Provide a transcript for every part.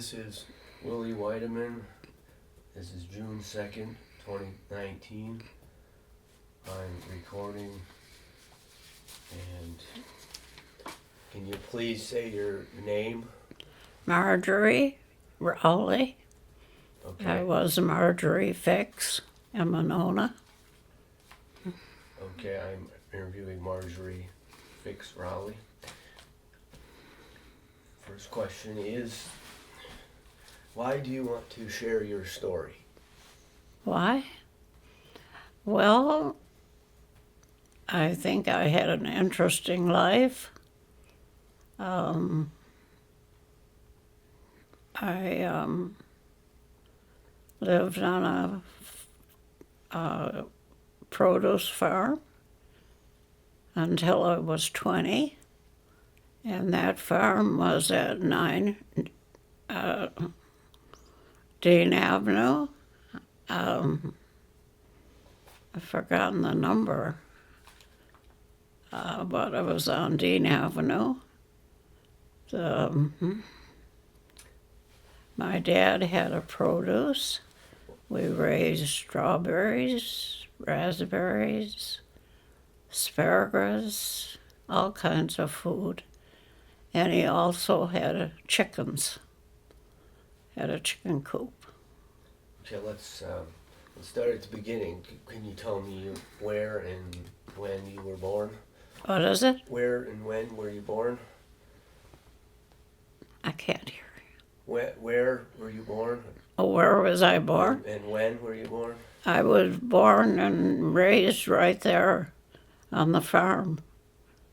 This is Willie Weideman. This is June 2nd, 2019. I'm recording. And can you please say your name? Marjorie, Rowley. Okay. I was Marjorie Fix in Monona. Okay, I'm interviewing Marjorie Fix Rowley. First question is, why do you want to share your story? Why? Well, I think I had an interesting life. I lived on a produce farm until I was 20, and that farm was at 9 Dean Avenue. I've forgotten the number, but it was on Dean Avenue. My dad had a produce. We raised strawberries, raspberries, asparagus, all kinds of food. And he also had chickens, had a chicken coop. Okay, let's start at the beginning. Can you tell me where and when you were born? What is it? Where and when were you born? I can't hear you. Where were you born? Oh, where was I born? And when were you born? I was born and raised right there on the farm.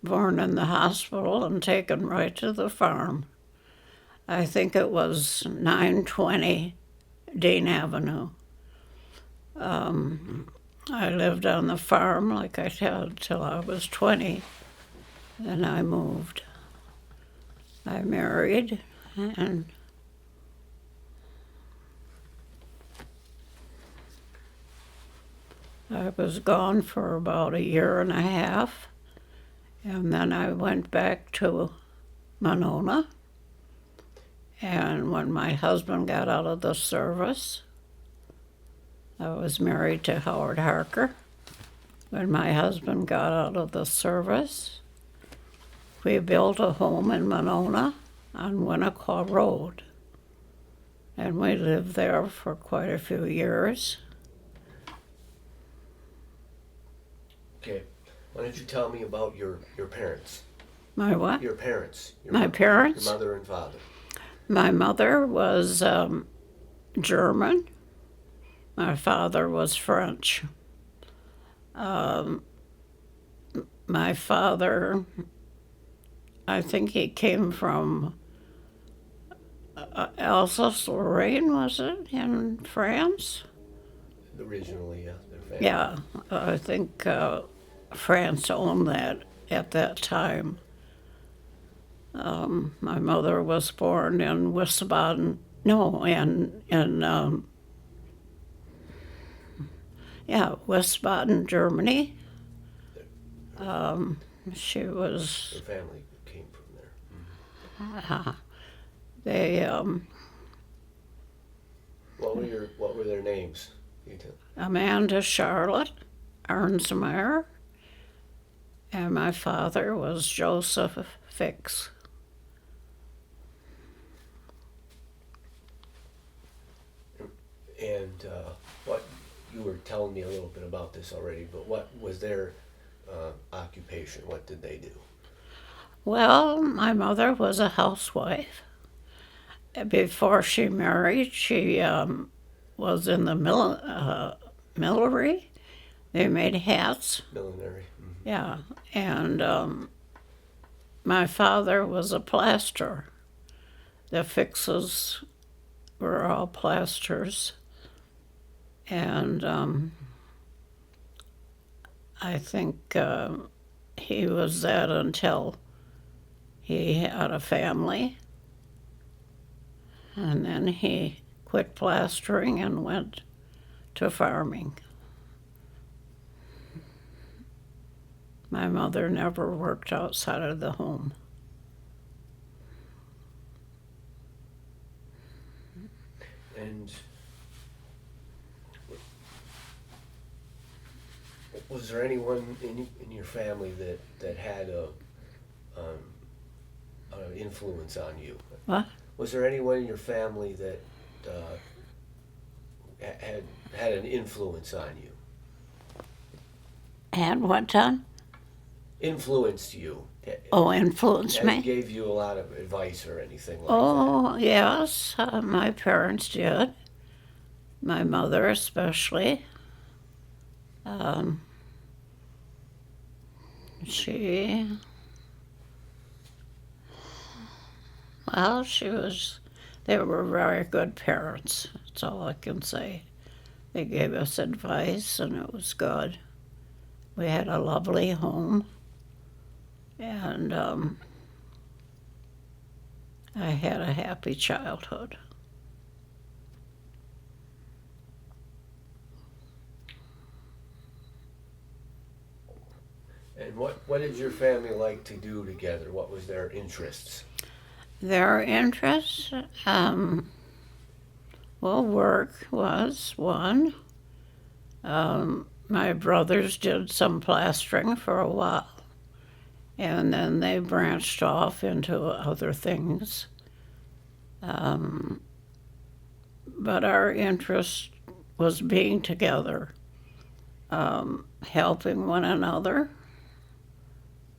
Born in the hospital and taken right to the farm. I think it was 920 Dean Avenue. I lived on the farm, like I said, till I was 20. Then I moved. I married, and I was gone for about a year and a half. And then I went back to Monona. And when my husband got out of the service, I was married to Howard Harker. When my husband got out of the service, we built a home in Monona on Winnequa Road. And we lived there for quite a few years. Okay. Why don't you tell me about your parents? My what? Your parents. My parents? Your mother and father. My mother was German. My father was French. My father, I think he came from Alsace-Lorraine, was it, in France? Originally, yeah, their family. Yeah, I think France owned that at that time. My mother was born in Wiesbaden, Wiesbaden, Germany. She was. Their family came from there. They What were their names? You tell. Amanda Charlotte Arnsmeyer, and my father was Joseph Fix. And what you were telling me a little bit about this already, but what was their occupation? What did they do? Well, my mother was a housewife. Before she married, she was in the millinery. They made hats. Millinery. Mm-hmm. Yeah, and my father was a plasterer. The Fixes were all plasters. And I think he was that until he had a family. And then he quit plastering and went to farming. My mother never worked outside of the home. Was there anyone in your family that had an influence on you? What? Was there anyone in your family that had an influence on you? Had what done? Influenced you? Oh, influenced me? Gave you a lot of advice or anything like that? Oh, yes, my parents did. My mother especially. She, well, they were very good parents. That's all I can say. They gave us advice and it was good. We had a lovely home and I had a happy childhood. And what did your family like to do together? What was their interests? Their interests, well, work was one. My brothers did some plastering for a while, and then they branched off into other things. But our interest was being together, helping one another,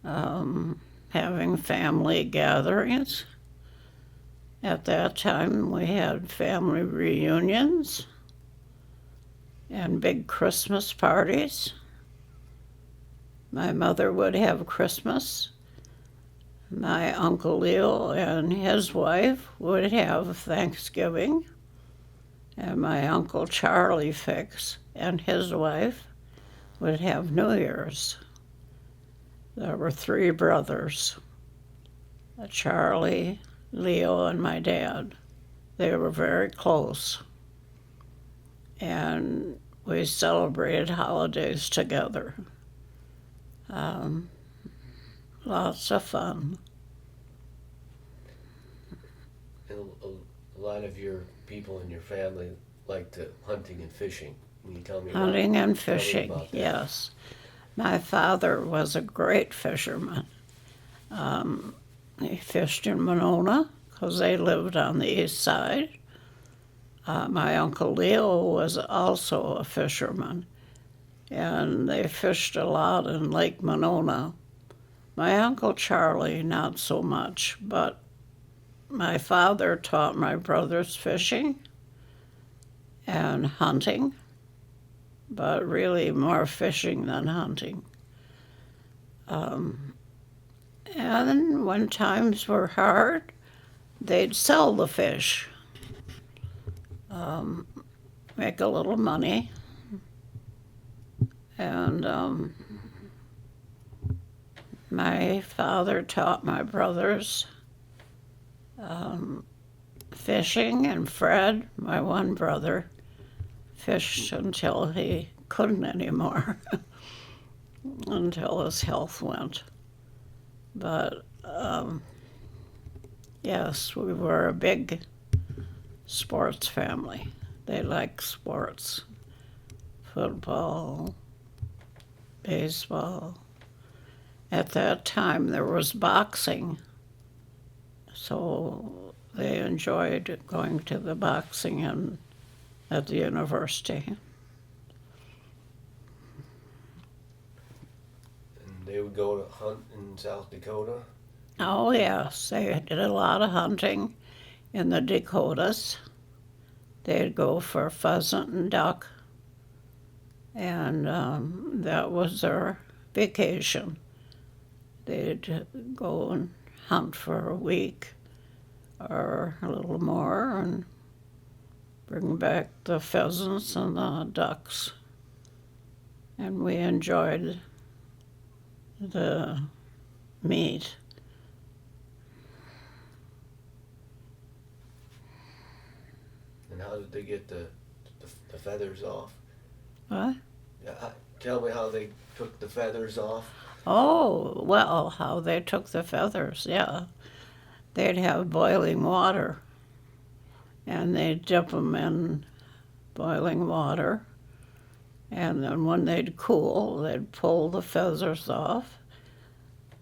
having family gatherings. At that time, we had family reunions and big Christmas parties. My mother would have Christmas. My Uncle Leo and his wife would have Thanksgiving. And my Uncle Charlie Fix and his wife would have New Year's. There were 3 brothers, Charlie, Leo, and my dad. They were very close. And we celebrated holidays together. Lots of fun. And a lot of your people in your family liked hunting and fishing. Can you tell me Hunting and tell me fishing, about that? yes. My father was a great fisherman. He fished in Monona because they lived on the east side. My Uncle Leo was also a fisherman, and they fished a lot in Lake Monona. My Uncle Charlie, not so much, but my father taught my brothers fishing and hunting, but really more fishing than hunting. And when times were hard, they'd sell the fish, make a little money, and my father taught my brothers fishing, and Fred, my one brother, fished until he couldn't anymore, until his health went. But yes, we were a big sports family. They liked sports, football, baseball. At that time, there was boxing, so they enjoyed going to the boxing at the university. And they would go to hunt in South Dakota? Oh, yes, they did a lot of hunting in the Dakotas. They'd go for pheasant and duck, and that was their vacation. They'd go and hunt for a week or a little more and bring back the pheasants and the ducks. And we enjoyed the meat. And how did they get the feathers off? What? Tell me how they took the feathers off. Oh, well, how they took the feathers, yeah. They'd have boiling water, and they'd dip them in boiling water, And then when they'd cool, they'd pull the feathers off.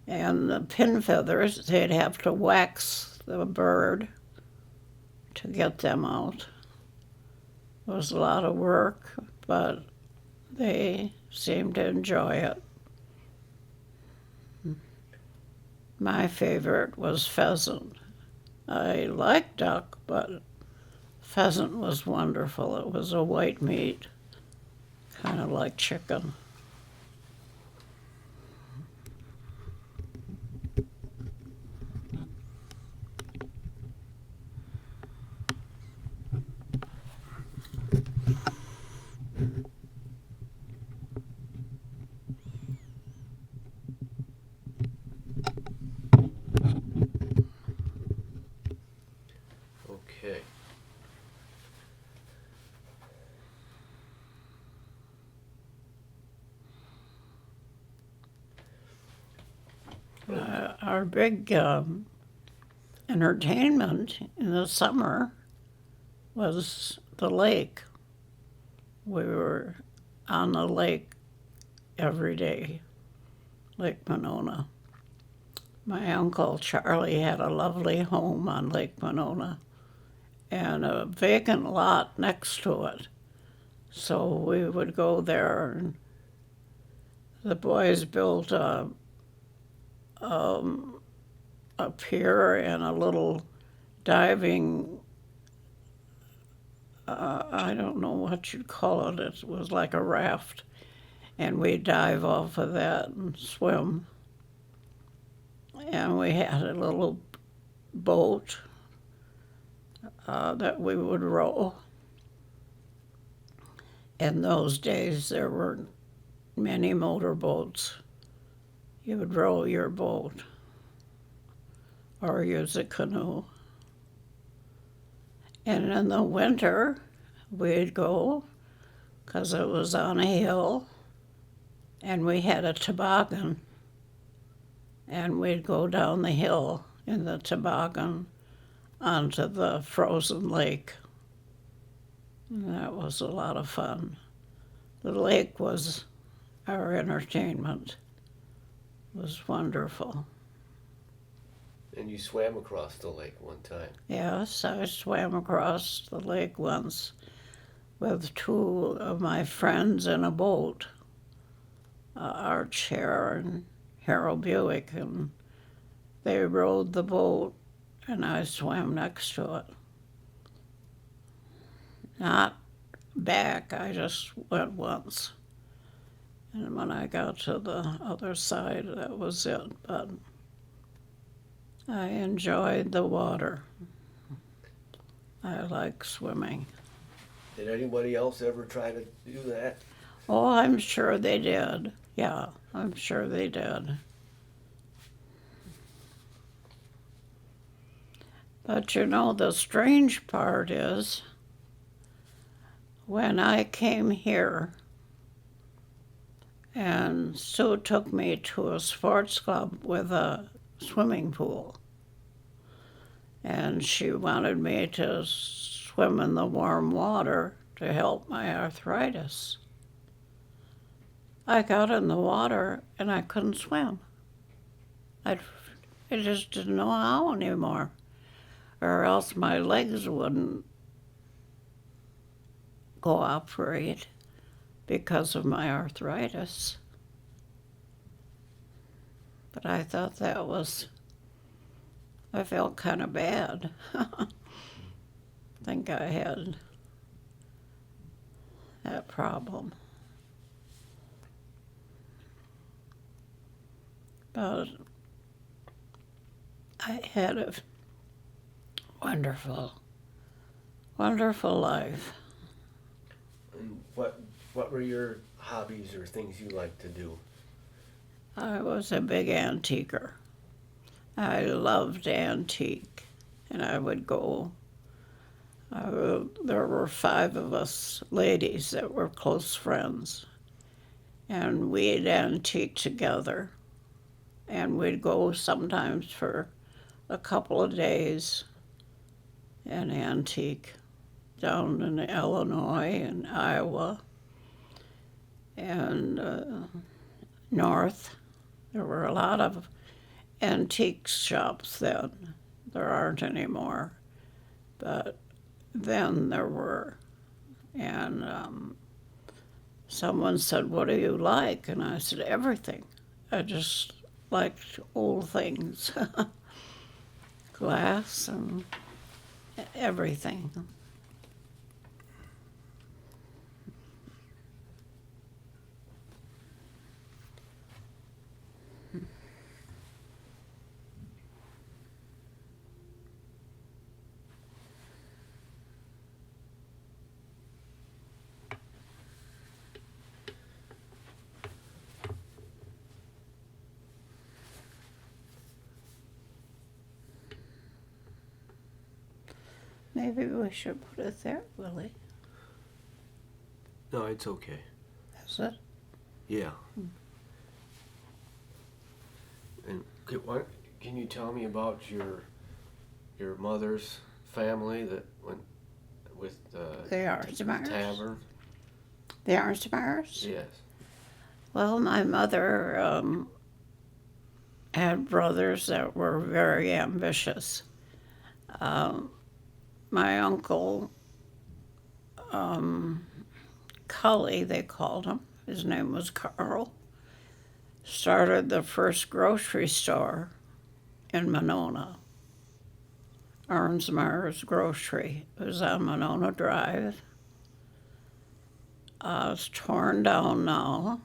And the pin feathers, they'd have to wax the bird to get them out. It was a lot of work, but they seemed to enjoy it. My favorite was pheasant. I liked duck, but pheasant was wonderful. It was a white meat, kind of like chicken. Okay. Our big entertainment in the summer was the lake. We were on the lake every day, Lake Monona. My Uncle Charlie had a lovely home on Lake Monona and a vacant lot next to it. So we would go there, and the boys built a pier and a little diving, I don't know what you'd call it. It was like a raft. And we'd dive off of that and swim. And we had a little boat that we would row. In those days, there were many motorboats. You would row your boat or use a canoe. And in the winter, we'd go, because it was on a hill, and we had a toboggan. And we'd go down the hill in the toboggan onto the frozen lake. And that was a lot of fun. The lake was our entertainment. It was wonderful. And you swam across the lake one time. Yes, I swam across the lake once with two of my friends in a boat, Arch Hare and Harold Buick, and they rowed the boat and I swam next to it. Not back, I just went once. And when I got to the other side, that was it. But I enjoyed the water. I like swimming. Did anybody else ever try to do that? Oh, I'm sure they did. Yeah, I'm sure they did. But you know, the strange part is, when I came here, and Sue took me to a sports club with a swimming pool, and she wanted me to swim in the warm water to help my arthritis. I got in the water and I couldn't swim. I just didn't know how anymore, or else my legs wouldn't cooperate because of my arthritis. But I thought that was, I felt kind of bad. I think I had that problem. But I had a wonderful, wonderful life. And what were your hobbies or things you liked to do? I was a big antiquer. I loved antique, and I would go. There were 5 of us ladies that were close friends, and we'd antique together, and we'd go sometimes for a couple of days and antique down in Illinois and Iowa. and north. There were a lot of antique shops then. There aren't anymore, but then there were. And someone said, "What do you like?" And I said, "Everything. I just liked old things, glass and everything." Maybe we should put it there, Willie. No, it's okay. Is it? Yeah. And can you tell me about your mother's family that went with The Arnsmeyers. tavern? The Arnsmeyers? Yes. Well, my mother had brothers that were very ambitious. My uncle, Cully, they called him, his name was Carl, started the first grocery store in Monona. Arnsmeyer's Grocery. It was on Monona Drive. It's torn down now.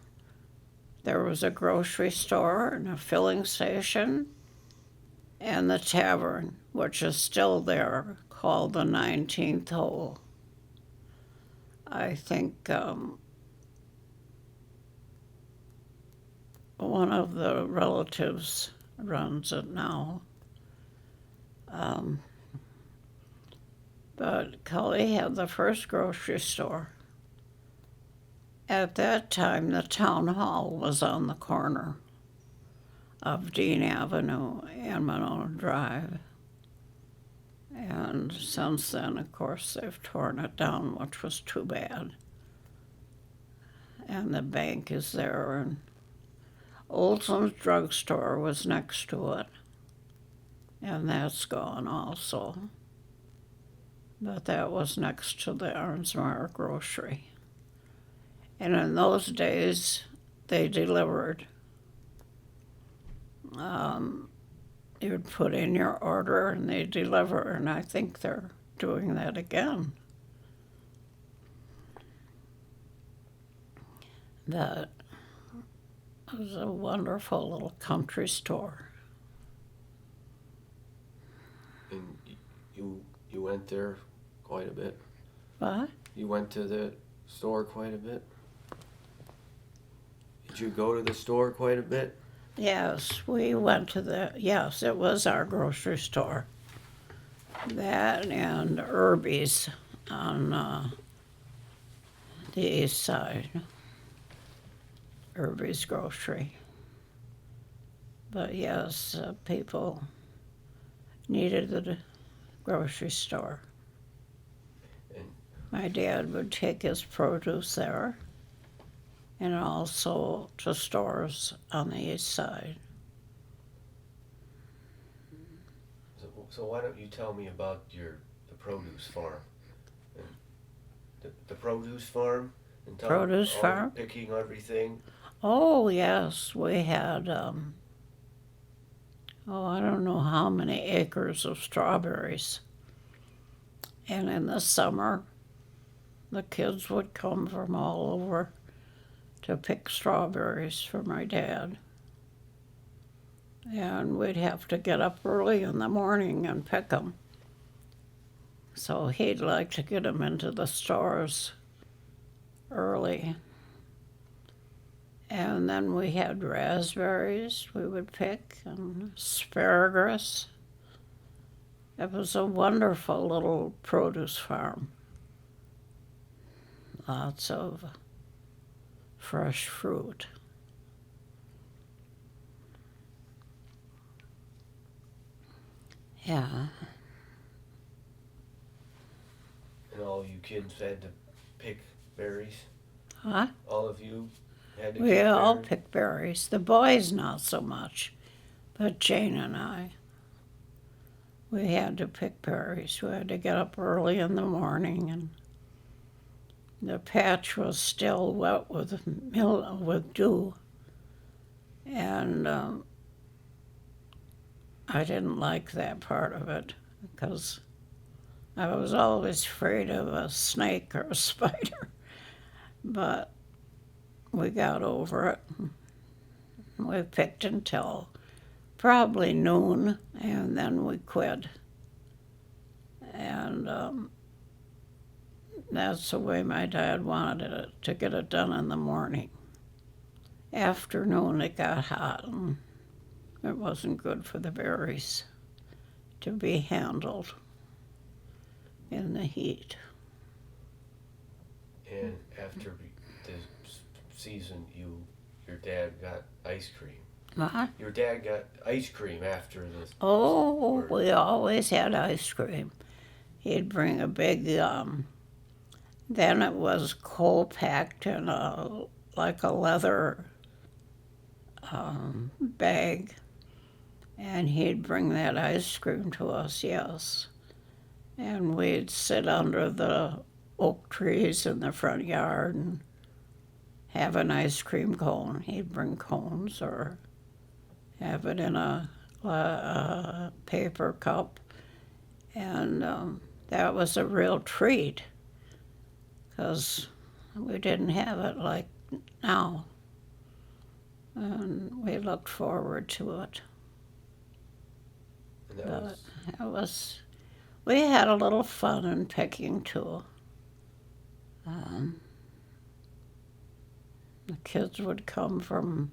There was a grocery store and a filling station and the tavern, which is still there, called the 19th Hole. I think one of the relatives runs it now. But Cully had the first grocery store. At that time, the town hall was on the corner of Dean Avenue and Monona Drive. And since then, of course, they've torn it down, which was too bad. And the bank is there, and Olson's drugstore was next to it. And that's gone also. But that was next to the Arnsmeyer Grocery. And in those days, they delivered. You'd put in your order and they deliver, and I think they're doing that again. That was a wonderful little country store. And you went there quite a bit? What? You went to the store quite a bit? Did you go to the store quite a bit? Yes, we went to yes, it was our grocery store. That and Irby's on the east side. Irby's Grocery. But yes, people needed the grocery store. And My dad would take his produce there and also to stores on the east side. so why don't you tell me about the produce farm? And the produce farm? And tell Produce me all farm? picking everything? Oh, yes, we had, I don't know how many acres of strawberries. And in the summer, the kids would come from all over to pick strawberries for my dad. And we'd have to get up early in the morning and pick them. So he'd like to get them into the stores early. And then we had raspberries we would pick and asparagus. It was a wonderful little produce farm. Lots of fresh fruit. Yeah. And all you kids had to pick berries? Huh? All of you Had to We kick all berries? pick berries. The boys not so much, but Jane and I. We had to pick berries. We had to get up early in the morning, and the patch was still wet with dew. And I didn't like that part of it because I was always afraid of a snake or a spider. But we got over it. We picked until probably noon, and then we quit. And that's the way my dad wanted it, to get it done in the morning. Afternoon, it got hot, and it wasn't good for the berries to be handled in the heat. And after the season, your dad got ice cream. What? Your dad got ice cream after this. Oh, we always had ice cream. He'd bring a big, then it was cold packed in like a leather bag, and he'd bring that ice cream to us, yes. And we'd sit under the oak trees in the front yard and have an ice cream cone. He'd bring cones or have it in a paper cup. And that was a real treat because we didn't have it like now. And we looked forward to it. And that But was, we had a little fun in picking too. The kids would come from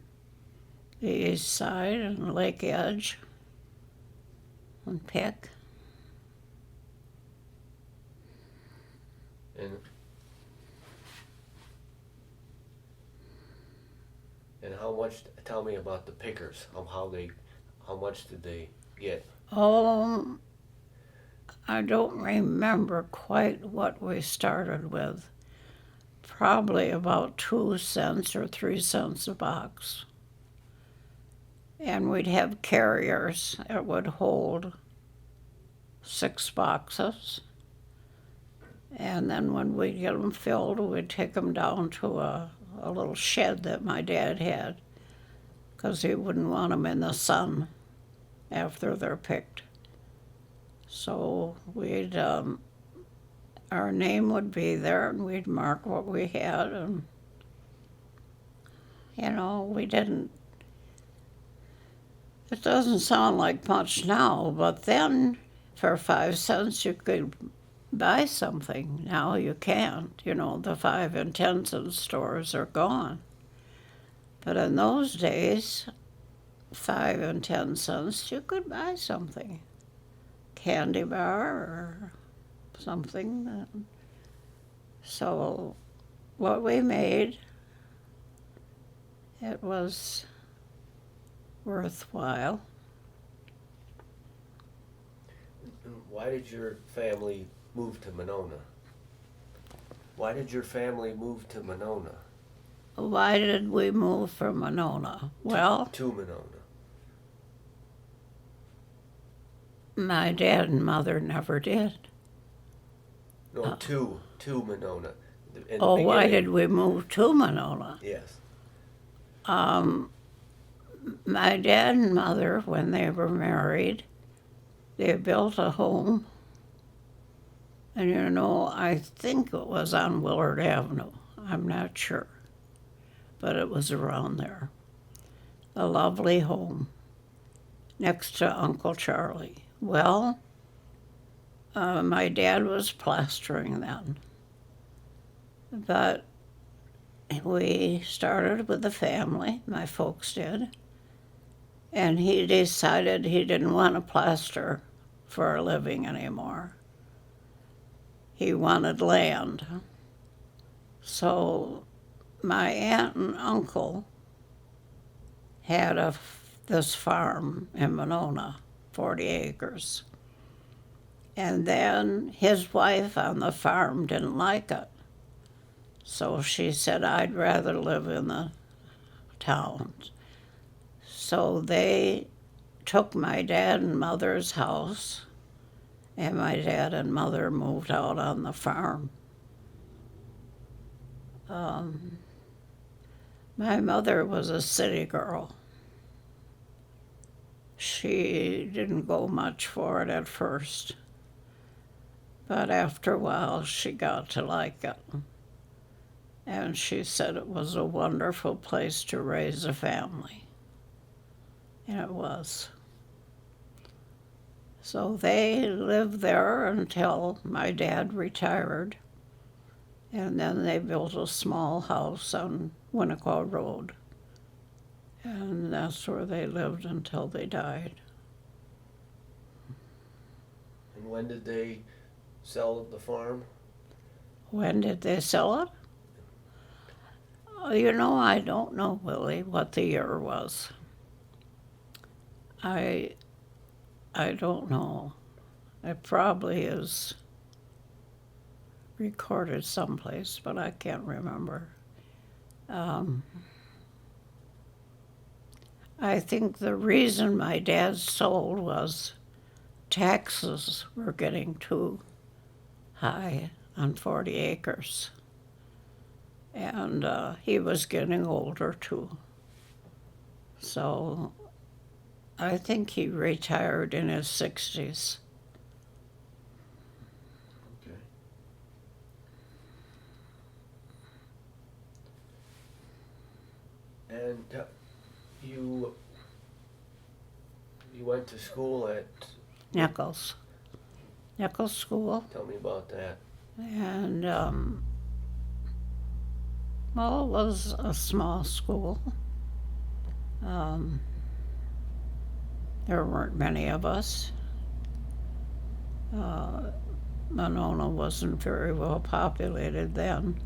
the east side and Lake Edge and pick. and how much? Tell me about the pickers. How much did they get? Oh, I don't remember quite what we started with. Probably about 2 cents or 3 cents a box. And we'd have carriers that would hold 6 boxes. And then when we'd get them filled, we'd take them down to a little shed that my dad had, because he wouldn't want them in the sun after they're picked. So we'd, our name would be there, and we'd mark what we had, and, we didn't, it doesn't sound like much now, but then for 5 cents you could buy something. Now you can't. The 5 and 10 cent stores are gone. But in those days, 5 and 10 cents, you could buy something. Candy bar or something. So what we made, it was worthwhile. Why did your family move to Monona? Why did your family move to Monona? Why did we move from Monona? Well, To Monona. my dad and mother never did. No, to Monona. In the Why beginning. did we move to Monona? Yes. My dad and mother, when they were married, they built a home. And I think it was on Willard Avenue. I'm not sure. But it was around there. A lovely home next to Uncle Charlie. Well, my dad was plastering then. But we started with the family, my folks did, and he decided he didn't want to plaster for a living anymore. He wanted land. So my aunt and uncle had this farm in Monona, 40 acres. And then his wife on the farm didn't like it. So she said, I'd rather live in the towns. So they took my dad and mother's house, and my dad and mother moved out on the farm. My mother was a city girl. She didn't go much for it at first, but after a while she got to like it. And she said it was a wonderful place to raise a family. And it was. So they lived there until my dad retired. And then they built a small house on Winnequa Road. And that's where they lived until they died. And when did they sell the farm? When did they sell it? You know, I don't know, Willie, what the year was. I don't know. It probably is recorded someplace, but I can't remember. I think the reason my dad sold was taxes were getting too high on 40 acres. And he was getting older too. So I think he retired in his 60s. Okay. And you went to school at... Nichols School. Tell me about that. And, well, it was a small school. There weren't many of us. Monona wasn't very well populated then.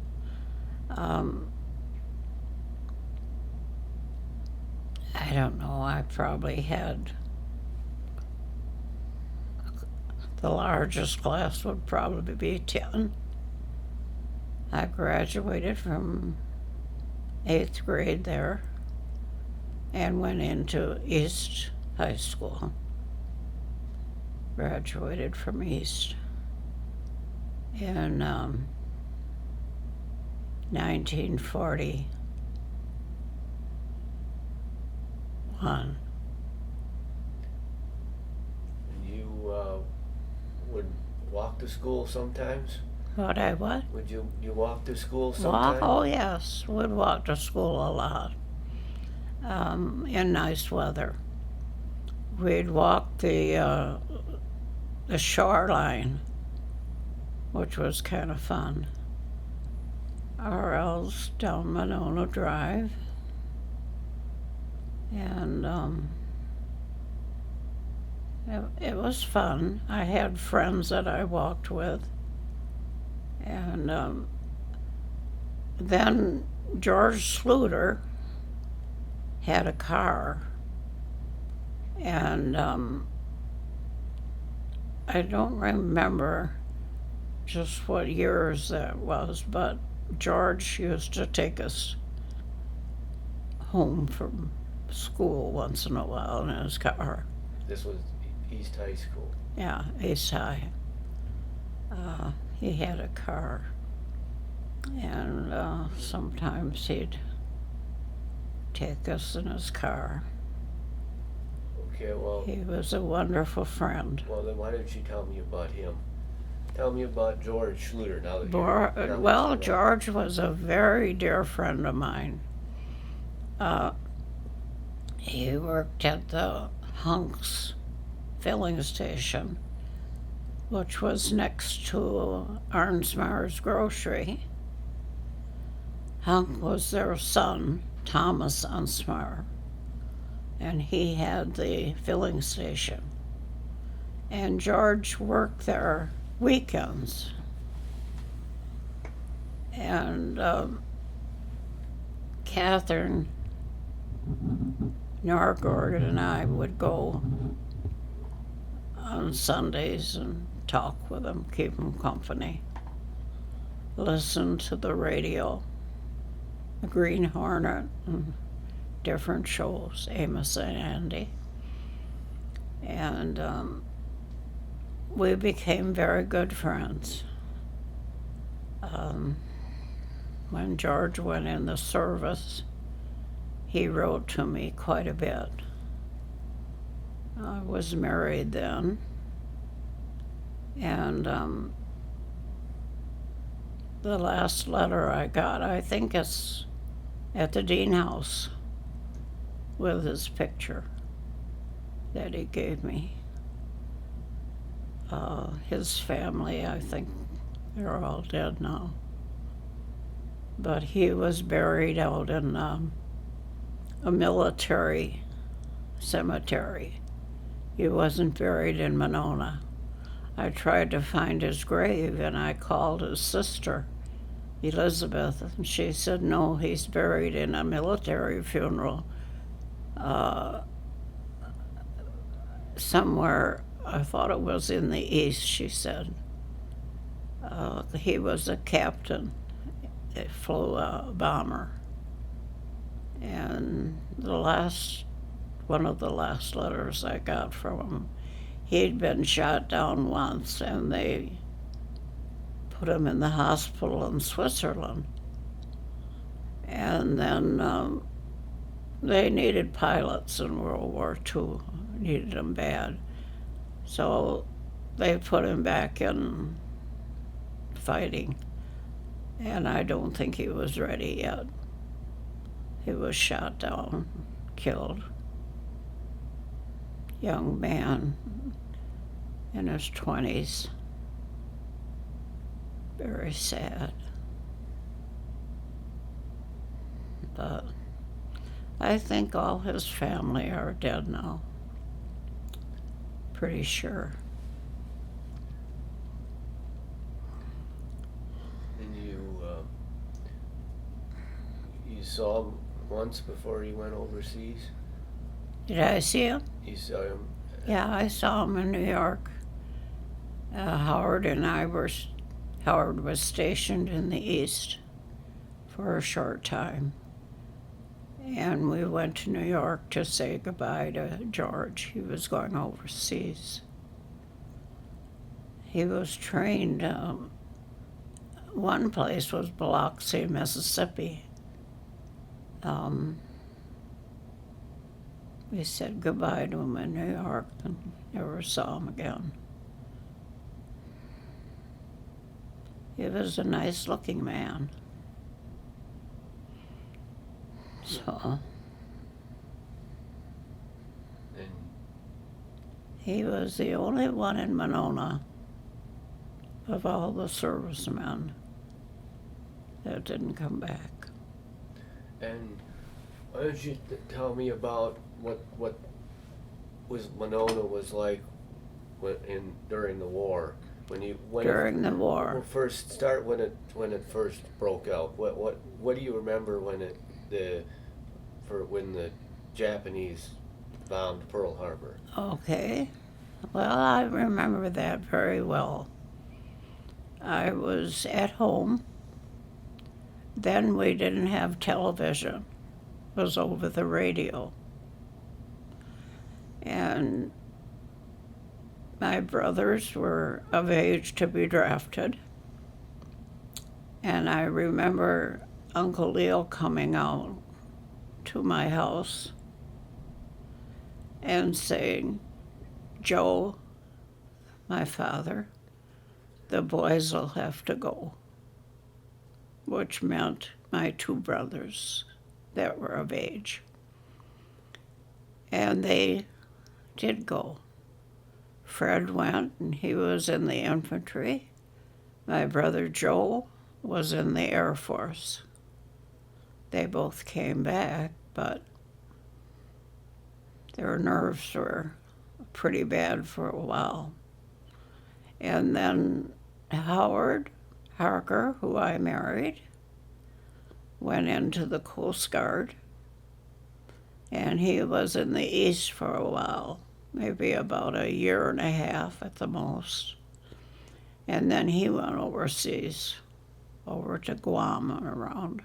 I don't know, I probably had, the largest class would probably be 10. I graduated from 8th grade there and went into East High School. Graduated from East in 1941. And you would walk to school sometimes? What? Would you walk to school Walk? sometimes? Oh yes, would walk to school a lot. In nice weather. We'd walk the shoreline, which was kind of fun, or else down Monona Drive. And it was fun. I had friends that I walked with. And then George Sluter had a car. And I don't remember just what years that was, but George used to take us home from school once in a while in his car. This was East High School. Yeah, East High. He had a car, and sometimes he'd take us in his car. Okay, well... He was a wonderful friend. Well, then why don't you tell me about him? Tell me about George Schluter now that you're... Well, George was a very dear friend of mine. He worked at the Hunks filling station, which was next to Arnsmar's grocery. Hunk was their son, Thomas Arnsmar, and he had the filling station. And George worked there weekends. And Catherine Norgord and I would go on Sundays and talk with him, keep him company, listen to the radio, the Green Hornet, and different shows, Amos and Andy. And we became very good friends. When George went in the service, he wrote to me quite a bit. I was married then, and the last letter I got, I think it's at the Dean House with his picture that he gave me. His family, I think they're all dead now. But he was buried out in a military cemetery. He wasn't buried in Monona. I tried to find his grave, and I called his sister, Elizabeth, and she said, no, he's buried in a military funeral somewhere. I thought it was in the east, she said. He was a captain. He flew a bomber. And one of the last letters I got from him, he'd been shot down once, and they put him in the hospital in Switzerland. And then they needed pilots in World War II, needed them bad. So they put him back in fighting, and I don't think he was ready yet. He was shot down, killed. Young man in his 20s. Very sad. But I think all his family are dead now. Pretty sure. And you saw him once before he went overseas? Did I see him? You saw him? Yeah, I saw him in New York. Howard was stationed in the East for a short time. And we went to New York to say goodbye to George. He was going overseas. He was trained, one place was Biloxi, Mississippi. We said goodbye to him in New York and never saw him again. He was a nice-looking man. So And he was the only one in Monona of all the servicemen that didn't come back. And why don't you tell me about what was Monona was like during the war? During the war. Well, first start when it first broke out. What do you remember when the Japanese bombed Pearl Harbor? Okay. Well, I remember that very well. I was at home. Then we didn't have television. It was over the radio. And my brothers were of age to be drafted. And I remember Uncle Leo coming out to my house and saying, Joe, my father, the boys will have to go, which meant my two brothers that were of age. And they did go. Fred went, and he was in the infantry. My brother Joe was in the Air Force. They both came back, but their nerves were pretty bad for a while. And then Howard Harker, who I married, went into the Coast Guard, and he was in the East for a while, maybe about a year and a half at the most. And then he went overseas, over to Guam and around.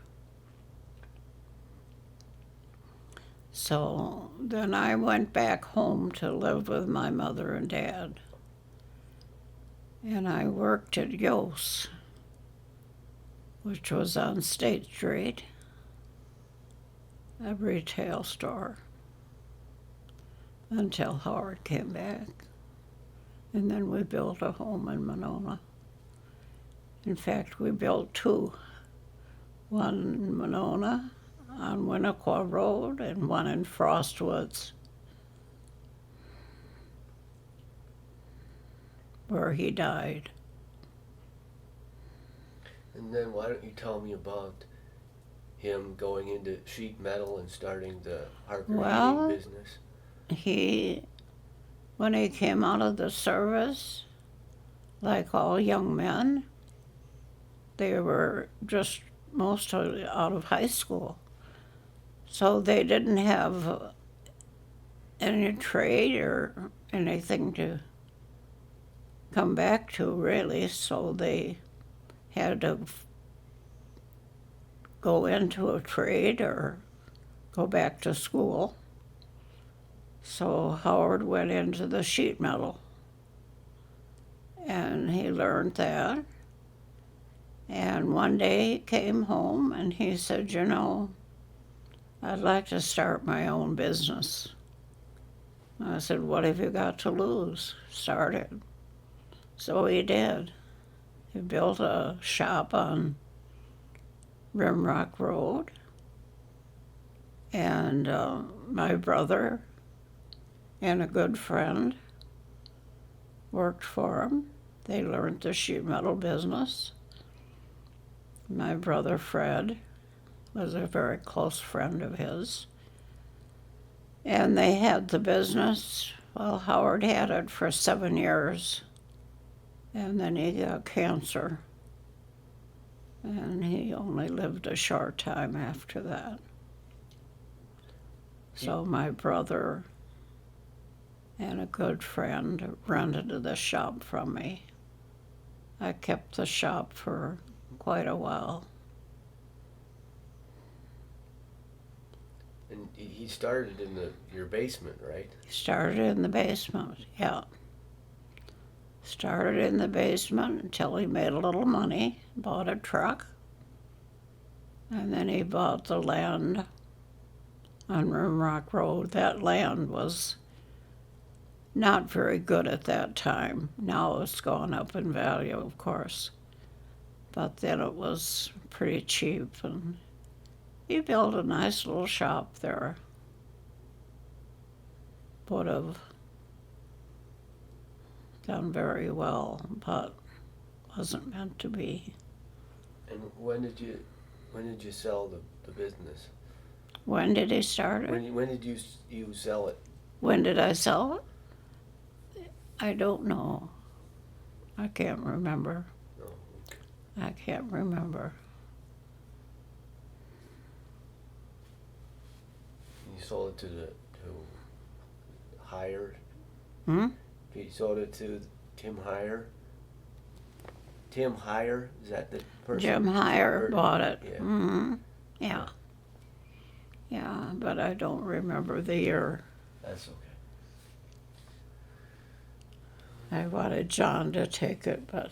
So then I went back home to live with my mother and dad. And I worked at Yost, which was on State Street, a retail store, until Howard came back. And then we built a home in Monona. In fact, we built two, one in Monona on Winnequa Road and one in Frostwoods, where he died. And then why don't you tell me about him going into sheet metal and starting the Harker Well, Heating business? When he came out of the service, like all young men, they were just mostly out of high school. So they didn't have any trade or anything to come back to, really. So they had to go into a trade or go back to school. So Howard went into the sheet metal, and he learned that. And one day he came home and he said, you know, I'd like to start my own business. I said, what have you got to lose? Start it. So he did. He built a shop on Rimrock Road, and my brother and a good friend worked for him. They learned the sheet metal business. My brother Fred was a very close friend of his. And they had the business. Well, Howard had it for 7 years. And then he got cancer. And he only lived a short time after that. So my brother and a good friend rented the shop from me. I kept the shop for quite a while. And he started in your basement, right? He started in the basement, yeah. Started in the basement until he made a little money, bought a truck, and then he bought the land on Rimrock Road. That land was not very good at that time. Now it's gone up in value, of course. But then it was pretty cheap, and he built a nice little shop there. Would have done very well, but wasn't meant to be. And when did you sell the business? When did he start it? When did you sell it? When did I sell it? I don't know. I can't remember. No. I can't remember. You sold it to Hire? Hmm? You sold it to Tim Hire? Tim Hire? Is that the person? Jim Hire bought it. Yeah. Mm-hmm. Yeah. Yeah, but I don't remember the year. That's okay. I wanted John to take it, but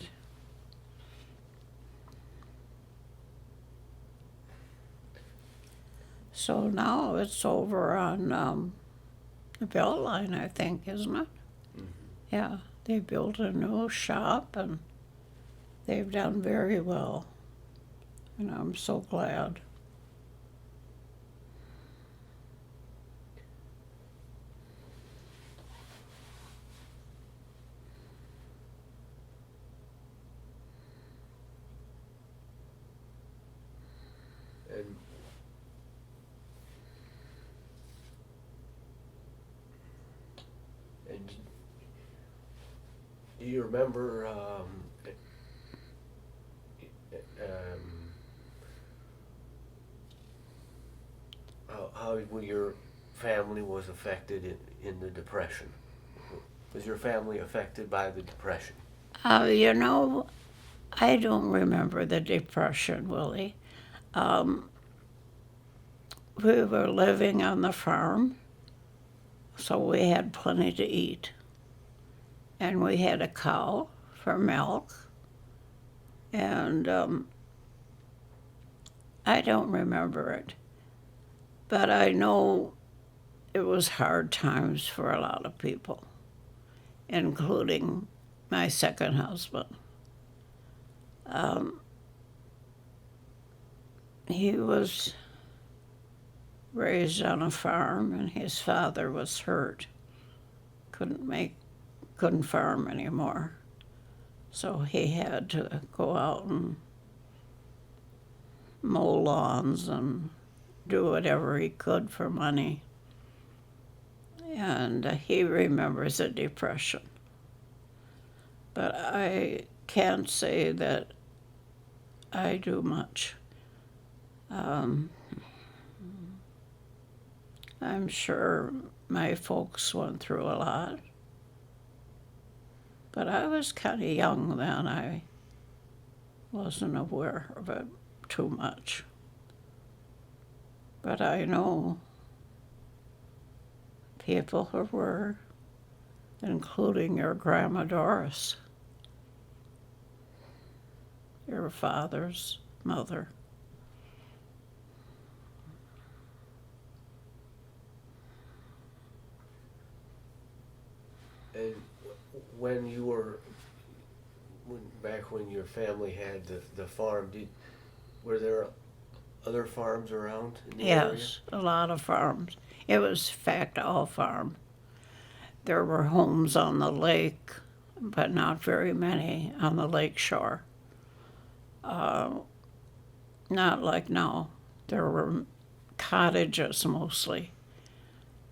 so now it's over on the Beltline, I think, isn't it? Mm-hmm. Yeah, they built a new shop and they've done very well, and I'm so glad. And do you remember how your family was affected in the Depression? Was your family affected by the Depression? You know, I don't remember the Depression, Willie. we were living on the farm, so we had plenty to eat. And we had a cow for milk. And I don't remember it, but I know it was hard times for a lot of people, including my second husband. He was raised on a farm, and his father was hurt, couldn't farm anymore, so he had to go out and mow lawns and do whatever he could for money. And he remembers the Depression. But I can't say that I do much. I'm sure my folks went through a lot. But I was kind of young then. I wasn't aware of it too much. But I know people who were, including your Grandma Doris, your father's mother. And when you were, back when your family had the farm, were there other farms around in the area? Yes, a lot of farms. It was, in fact, all farm. There were homes on the lake, but not very many on the lake shore. Not like now. There were cottages mostly.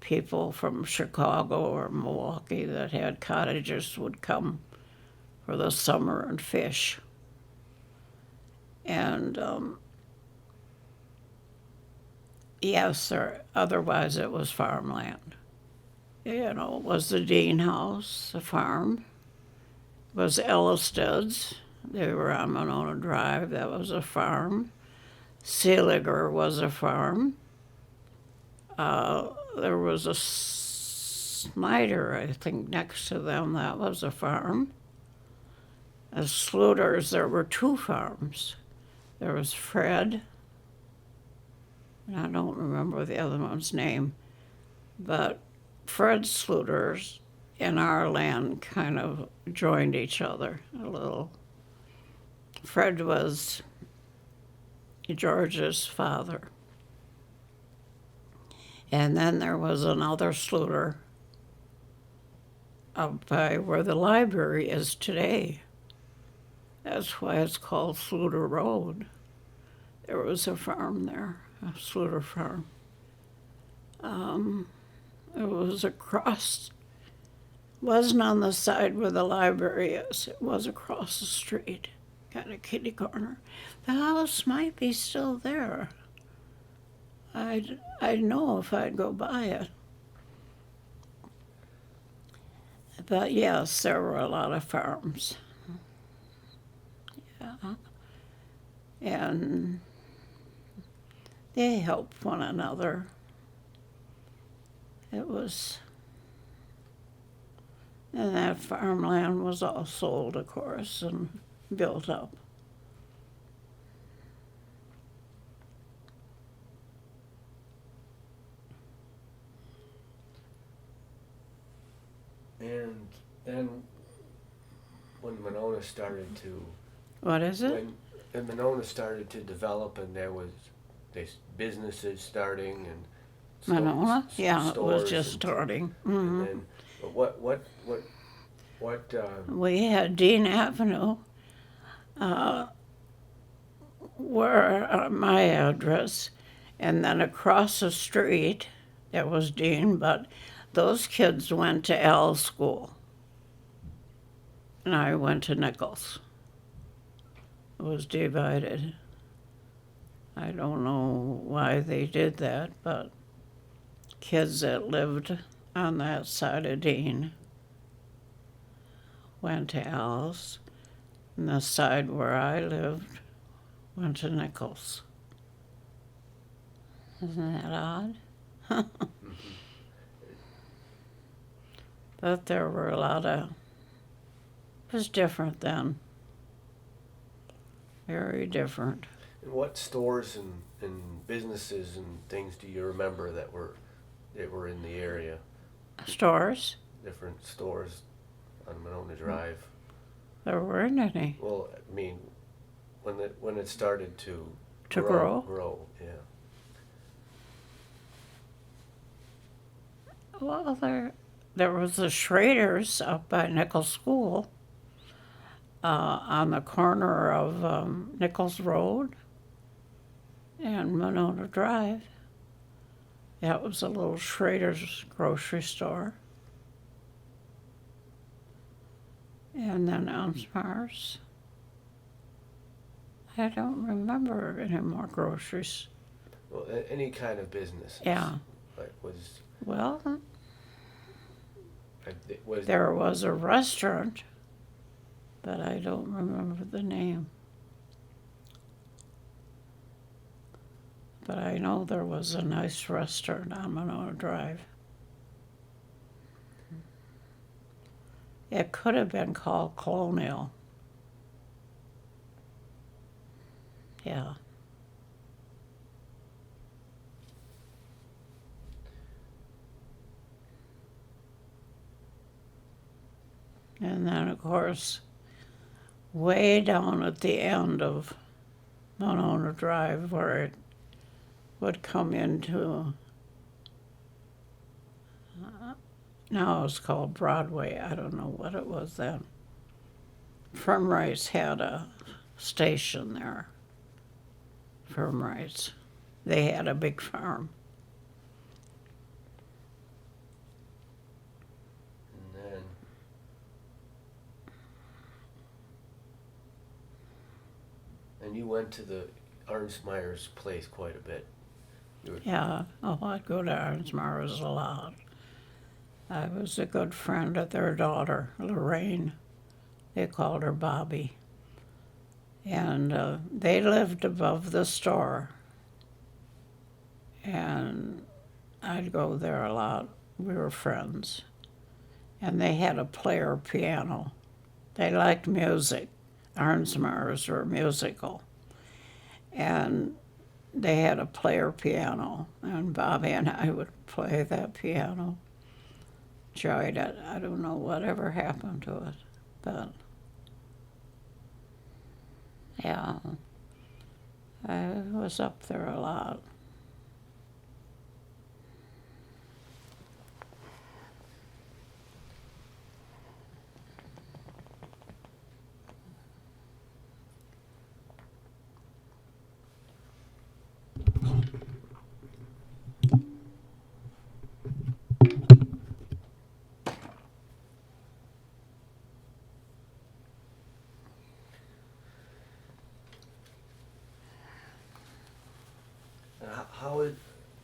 People from Chicago or Milwaukee that had cottages would come for the summer and fish. And yes, otherwise it was farmland. You know, it was the Dean House, the farm. It was Ellisted. They were on Monona Drive. That was a farm. Seeliger was a farm. There was a Snyder, I think, next to them. That was a farm. The Sluters, there were two farms. There was Fred, and I don't remember the other one's name, but Fred Sluters and our land kind of joined each other a little. Fred was George's father. And then there was another Sluter up by where the library is today. That's why it's called Sluter Road. There was a farm there, a Sluter farm. It was across, wasn't on the side where the library is. It was across the street, kind of kitty corner. The house might be still there. I'd know if I'd go by it. But yes, there were a lot of farms. Yeah. And they helped one another. It was, and that farmland was all sold, of course, and built up. And then when Monona started to, What is it? when Monona started to develop, and there was businesses starting and Monona? Yeah, it was stores just and, starting. And then, but what We had Dean Avenue, where my address, and then across the street, that was Dean, but those kids went to L school, and I went to Nichols. It was divided. I don't know why they did that, but kids that lived on that side of Dean went to Al's, and the side where I lived went to Nichols. Isn't that odd? Mhm. But there were a lot of, it was different then. Very different. And what stores and businesses and things do you remember that were in the area? Stores? Different stores on Monona Drive. There weren't any Well, I mean, when it started to to grow. grow, yeah. Well, there was the Schrader's up by Nichols School on the corner of Nichols Road and Monona Drive. That was a little Schrader's grocery store. And then Onsmars. I don't remember any more groceries. Well, any kind of business. Yeah. Like was Well, was there was a restaurant, but I don't remember the name. But I know there was a nice restaurant on Monona Drive. It could have been called Colonial. Yeah. And then, of course, way down at the end of Monona Drive, where it would come into, now it's called Broadway. I don't know what it was then. Rice had a station there. Rice. They had a big farm. and then and you went to the Arnsmeyer's place quite a bit. Yeah, oh, I'd go to Arnsmars a lot. I was a good friend of their daughter, Lorraine. They called her Bobby. And they lived above the store. And I'd go there a lot. We were friends. And they had a player piano. They liked music. Arnsmars were musical. And they had a player piano, and Bobby and I would play that piano. Enjoyed it. I don't know whatever happened to it, but yeah, I was up there a lot. And how would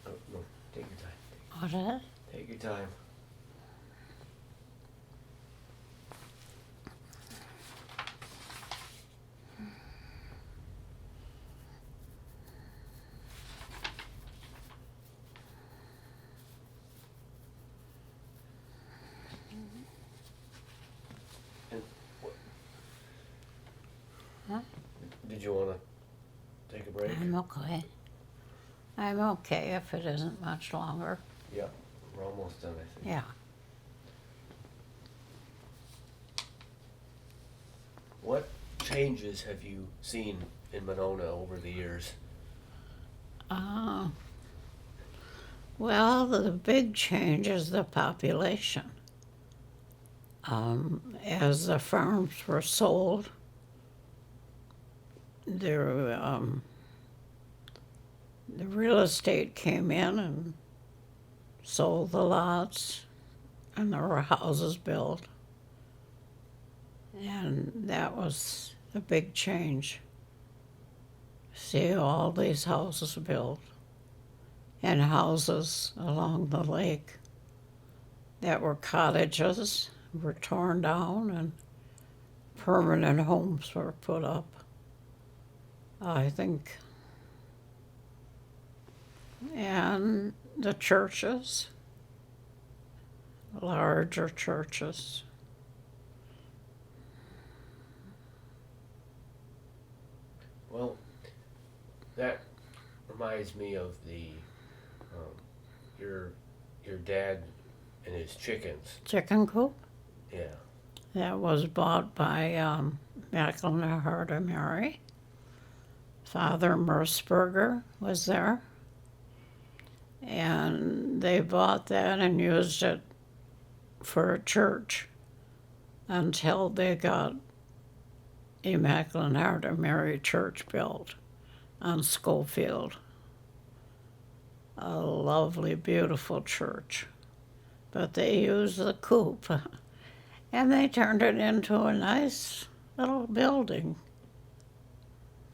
oh, no, take your time. What is it? Take your time. And Huh? did you want to take a break? I'm okay. I'm okay if it isn't much longer. Yeah, we're almost done, I think. Yeah. What changes have you seen in Monona over the years? Uh, well, the big change is the population. As the farms were sold, the real estate came in and sold the lots, and there were houses built. And that was a big change. See all these houses built, and houses along the lake that were cottages were torn down and permanent homes were put up. I think and the churches, larger churches. Well, that reminds me of the um, your your dad and his chickens. Chicken coop Yeah. that was bought by McIlhenny and Mary. Father Merceberger was there, and they bought that and used it for a church until they got Immaculate of Mary Church built on Schofield. A lovely, beautiful church. But they used the coop and they turned it into a nice little building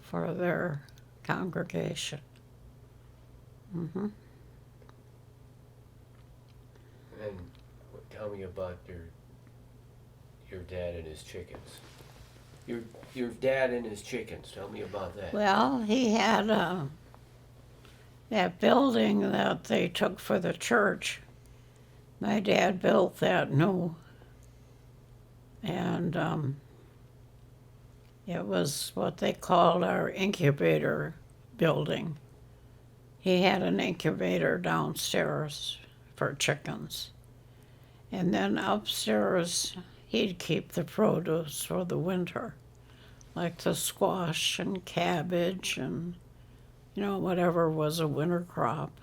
for their congregation. Mm-hmm. And tell me about your dad and his chickens. Your dad and his chickens. Tell me about that. Well, he had that building that they took for the church. My dad built that new, and it was what they called our incubator building. He had an incubator downstairs for chickens. And then upstairs, he'd keep the produce for the winter, like the squash and cabbage and, whatever was a winter crop.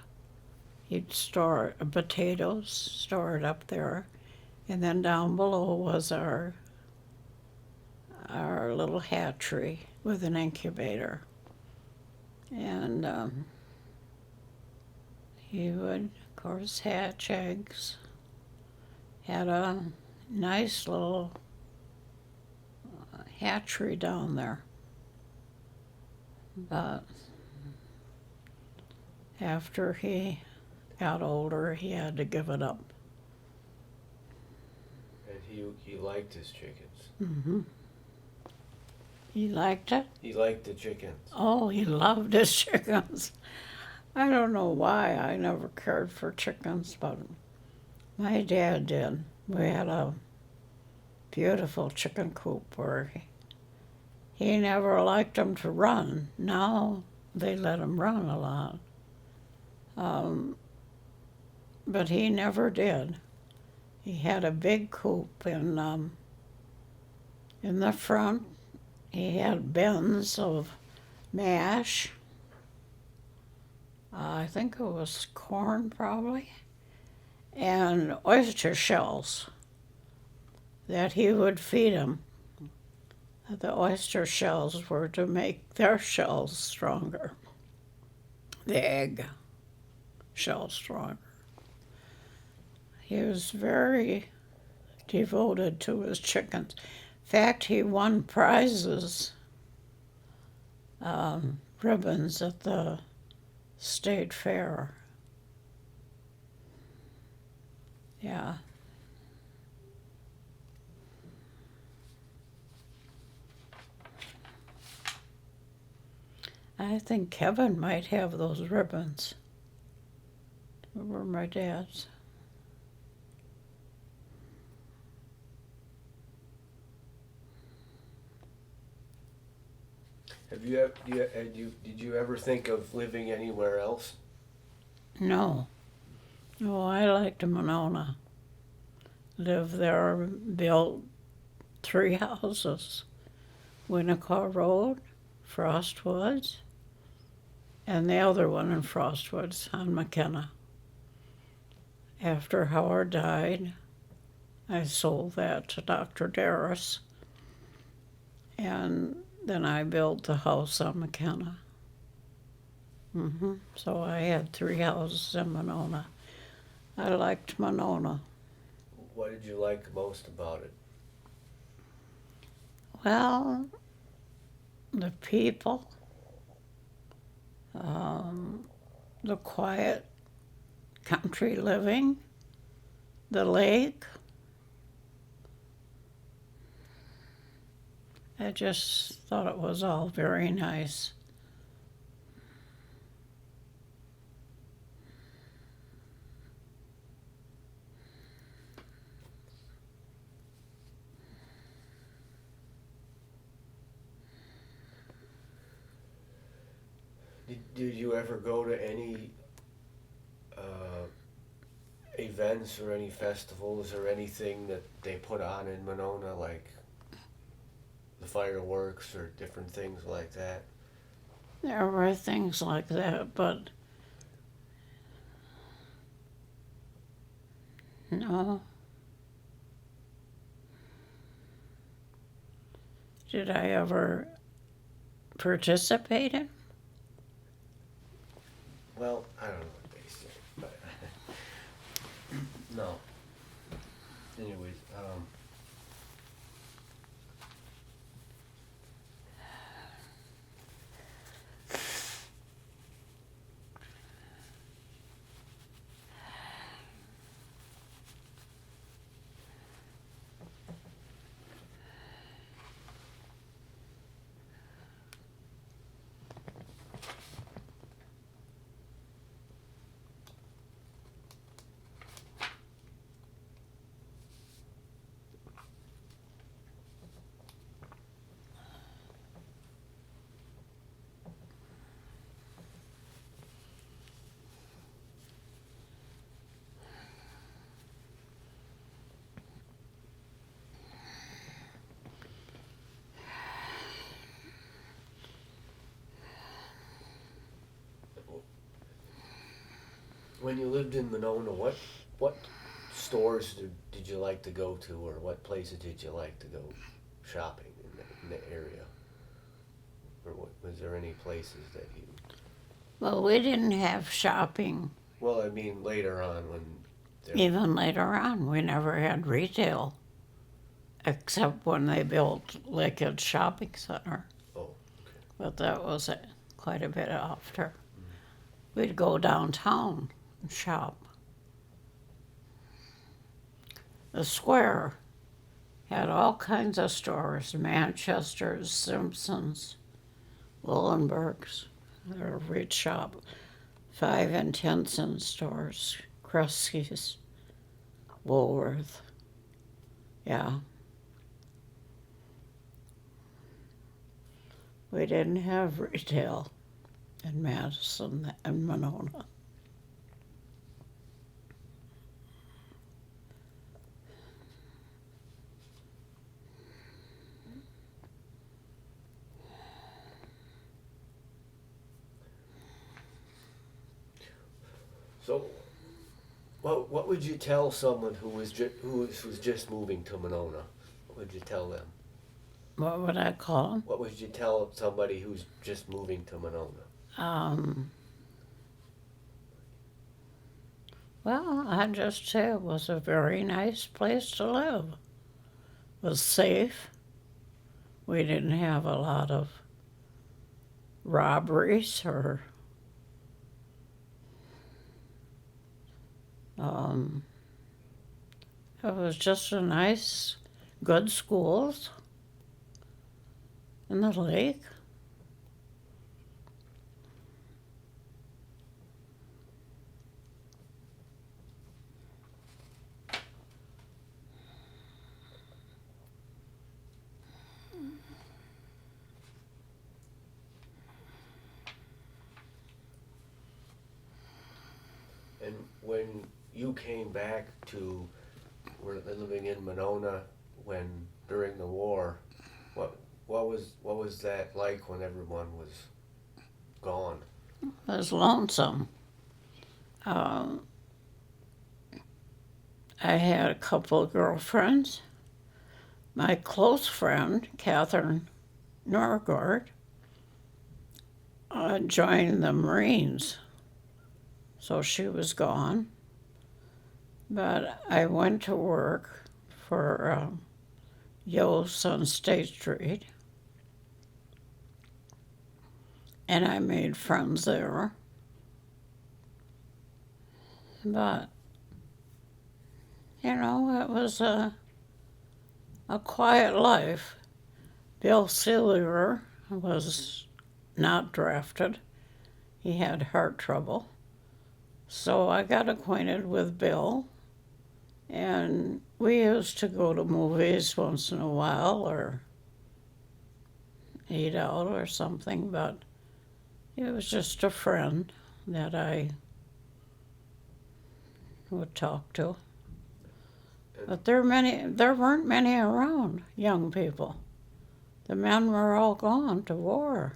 He'd store potatoes, store it up there. And then down below was our little hatchery with an incubator. And he would, of course, hatch eggs. Had a nice little hatchery down there. But after he got older, he had to give it up. And he liked his chickens. Mm-hmm. He liked it? He liked the chickens. Oh, he loved his chickens. I don't know why I never cared for chickens, but my dad did. We had a beautiful chicken coop where he never liked them to run. Now they let him run a lot. But he never did. He had a big coop in the front. He had bins of mash. I think it was corn probably. And oyster shells that he would feed them. The oyster shells were to make their shells stronger, the egg shell stronger. He was very devoted to his chickens. In fact, he won prizes, ribbons at the state fair. Yeah. I think Kevin might have those ribbons. They were my dad's. Did you ever think of living anywhere else? No. Oh, I liked Monona. Lived there, built 3 houses. Winnequa Road, Frostwoods, and the other one in Frostwoods on McKenna. After Howard died, I sold that to Dr. Darris, and then I built the house on McKenna. So I had 3 houses in Monona. I liked Monona. What did you like most about it? Well, the people, the quiet country living, the lake. I just thought it was all very nice. Did you ever go to any events or any festivals or anything that they put on in Monona, like the fireworks or different things like that? There were things like that, but no. Did I ever participate in? Well, I don't know what they say, but no. Anyways, when you lived in Monona, what stores did you like to go to, or what places did you like to go shopping in the area? Or was there any places that you? Well, we didn't have shopping. Well, I mean later on when. Even later on, we never had retail, except when they built Lakehead Shopping Center. Oh, okay. But that was quite a bit after. We'd go downtown and shop. The square had all kinds of stores, Manchester's, Simpson's, Willenberg's, we'd shop, 5 and 10 cent stores, Kruski's, Woolworth, yeah. We didn't have retail in Madison and Monona. So, what would you tell someone who was just moving to Monona? What would you tell them? What would I call them? What would you tell somebody who's just moving to Monona? Well, I'd just say it was a very nice place to live. It was safe. We didn't have a lot of robberies or it was just a nice, good schools and the lake. And when you came back to living in Monona during the war, what was that like when everyone was gone? It was lonesome. I had a couple of girlfriends. My close friend, Catherine Norgard, joined the Marines, so she was gone. But I went to work for Yost on State Street, and I made friends there. But, it was a quiet life. Bill Sealiger was not drafted. He had heart trouble. So I got acquainted with Bill, and we used to go to movies once in a while or eat out or something, but He was just a friend that I would talk to. But there weren't many around, young people. The men were all gone to war.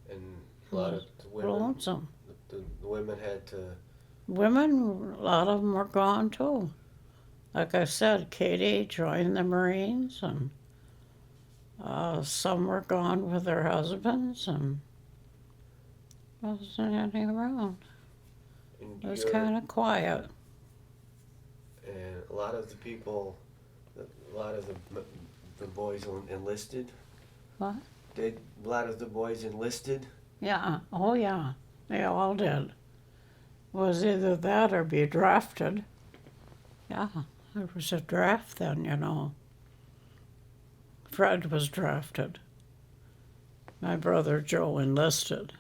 And a lot of the women, Lonesome. the women had to. Women, a lot of them were gone too. Like I said, Katie joined the Marines, and some were gone with their husbands, and wasn't any around. It was kind of quiet. And a lot of the people, a lot of the boys enlisted. What? Did a lot of the boys enlisted? Yeah. Oh, yeah. They all did. Was either that or be drafted. Yeah, there was a draft then, you know. Fred was drafted. My brother Joe enlisted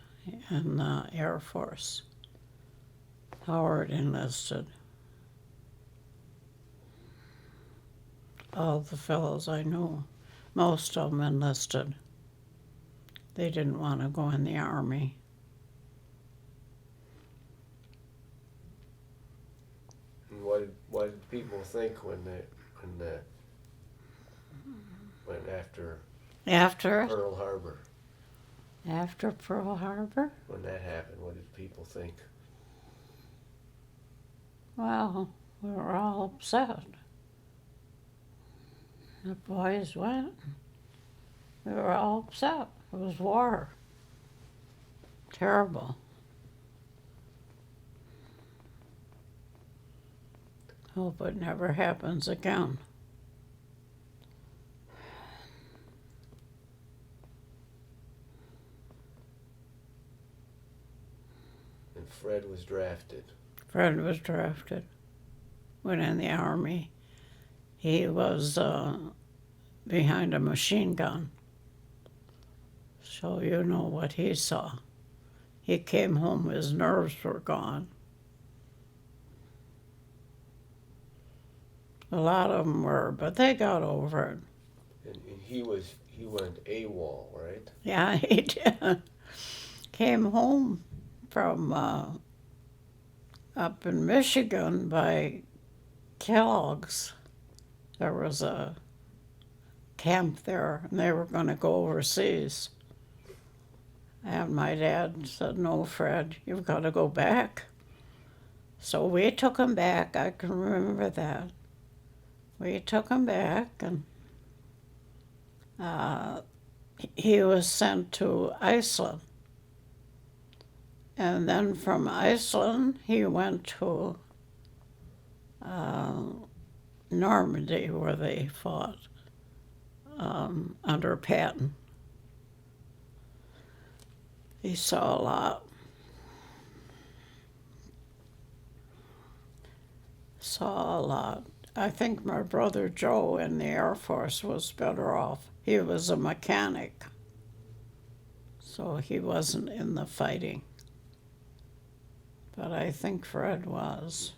in the Air Force. Howard enlisted. All the fellows I knew, most of them enlisted. They didn't want to go in the Army. And what did people think when After Pearl Harbor? After Pearl Harbor? When that happened, what did people think? Well, we were all upset. The boys went. We were all upset. It was war. Terrible. Hope it never happens again. And Fred was drafted. Fred was drafted. Went in the Army. He was behind a machine gun. So you know what he saw. He came home, his nerves were gone. A lot of them were, but they got over it. And he went AWOL, right? Yeah, he did. Came home from up in Michigan by Kellogg's. There was a camp there, and they were going to go overseas. And my dad said, "No, Fred, you've got to go back." So we took him back. I can remember that. We took him back, and he was sent to Iceland. And then from Iceland, he went to Normandy, where they fought under Patton. He saw a lot. Saw a lot. I think my brother Joe in the Air Force was better off. He was a mechanic, so he wasn't in the fighting. But I think Fred was.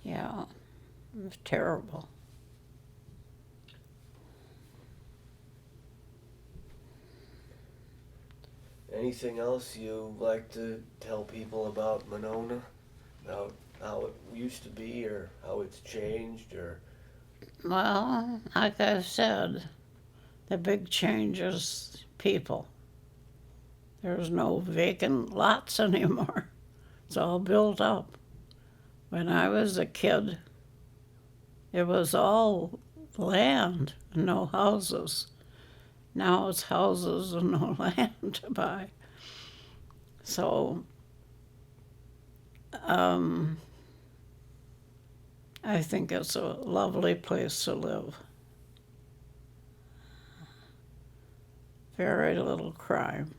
Yeah, it was terrible. Anything else you like to tell people about Monona? About how it used to be, or how it's changed, or? Well, like I said, the big change is people. There's no vacant lots anymore. It's all built up. When I was a kid, it was all land and no houses. Now it's houses and no land to buy. So I think it's a lovely place to live. Very little crime.